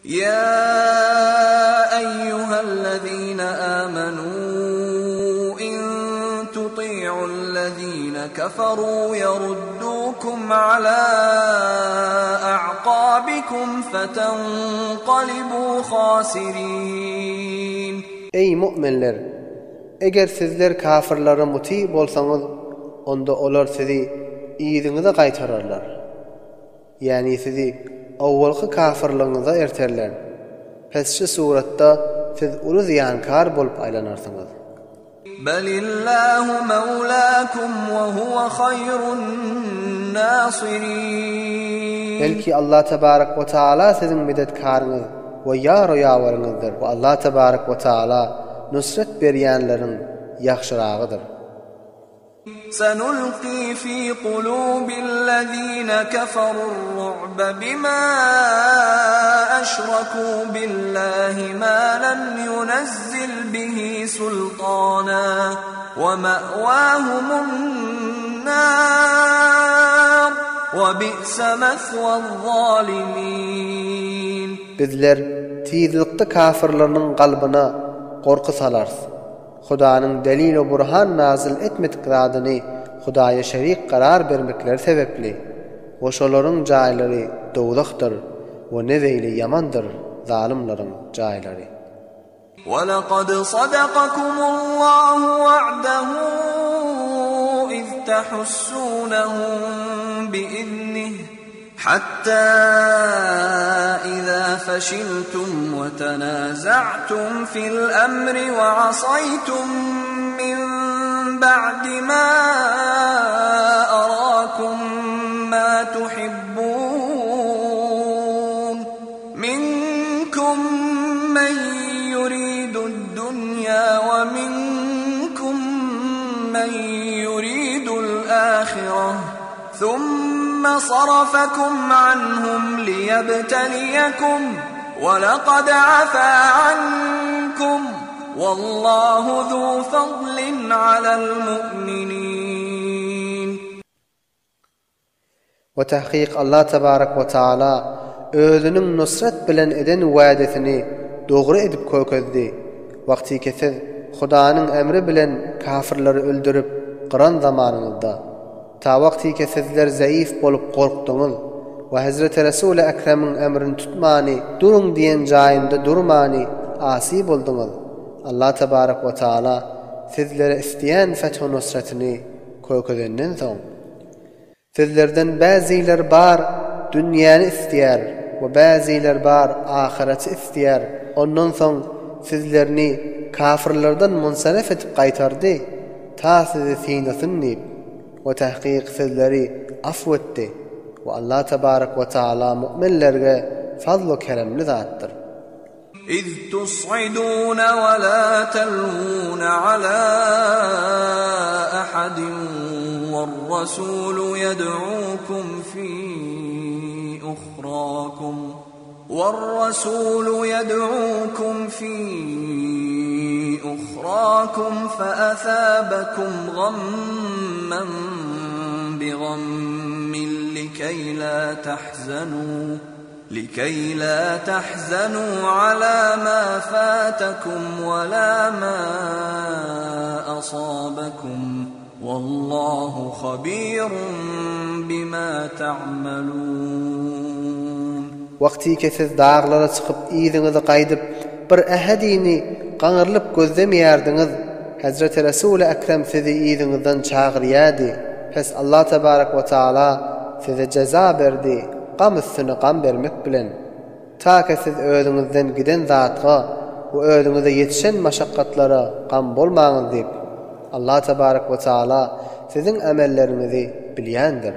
يا أيها الذين آمنوا إن تطيعوا الذين كفروا يردوكم على أعقابكم فتنقلبوا خاسرين. Ey müminler! Eger sizler kafirlara muti bolsaňyz, onda olar sizi iýdiňize gaýtararlar. Yani sizi awwalky kafirligiňize erterler. Pes şu suratda siz uly ziyankar bolup aýlanarsyňyz. Belillahu mevlâkum ve huve hayrun nâsirîn. Belki Allah tebarek ve taala sizin medetkarıňyz we ýar ýawaryňyzdyr. We Allah tebarek ve taala nusret berýänleriň ýaxşyragydyr. سنلقي في قلوب الذين كفروا الرعب بما أشركوا بالله ما لم ينزل به سلطانا ومأواهم النار وبئس مثوى الظالمين. Bizler tizlikde kafirlerinin qalbyna gorku salars. Hudaanyň delil we burhan nazil etmedik zadyny Hudaýa şerik garar bermekleri sebepli. Oşolaryň jaýlary dowlakdyr we nezeýli ýamandyr zalimlaryň jaýlary. وَلَقَدْ صَدَقَكُمُ اللَّهُ وَعْدَهُ إِذْ تَحُسُّونَهُم بِإِذْنِهِ حَتَّى إِذَا فَشِلْتُمْ وَتَنَازَعْتُمْ فِي الْأَمْرِ وَعَصَيْتُمْ مِنْ بَعْدِ مَا أَرَاكُمْ مَا تُحِبُّونَ مِنْكُمْ مَنْ يُرِيدُ الدُّنْيَا وَمِنْكُمْ مَنْ يُرِيدُ الْآخِرَةَ ثُمَّ صَرَفَكُمْ عَنْهُمْ لِيَبْتَلِيَكُمْ وَلَقَدْ عَفَا عَنْكُمْ وَاللَّهُ ذُو فَضْلٍ عَلَى الْمُؤْمِنِينَ. وتحقيق Allah tebarek ve taala özünün nusret bilen eden wa'desini dogry edip kökezdi. Wagty siz Hudaanyň emri bilen kafirleri öldürüp gyran zamanyňyzda ta wagty sizler zaif bolup gorkdyňyz we Hazreti Resul Ekrem'iň emrini tutmany, durun diýen jaýynda durmany asi boldyňyz. Allah tebarek ve taala sizlere isteýän fethu nusretini kökezenden soň sizlerden bäziler bar dünýäni isteýär we bäziler bar ahireti isteýär. Ondan soň sizlerni kafirlerden munsarif etip gaýtardy. Ta sizi sinasynny we tahqiq sizleri afwetdi. Ve Allah tebarek ve taala müminlerge fazl ve keremli zatdyr. إذ تصعدون ولا تلوون على أحد والرسول يدعوكم في أخراكم فأثابكم غما بغم لكي لا تحزنوا على ما فاتكم ولا ما أصابكم والله خبير بما تعملون. Wagty siz dağlara çykyp ýyzyňyzy gaýdyp bir ähedini gaňyrlyp gözlemýärdiňiz. Hazreti Resul Ekrem sizi ýyzyňyzdan çagyrýardy. Pes Allah tebarek ve taala size ceza berdi. Gam üstüne gam bermek bilen. Ta ki siz özüňizden giden zatga we özüňize ýetişen maşakkatlara gam bolmaňyz diýip Allah tebarek ve taala sizin amellerinizi bilýändir.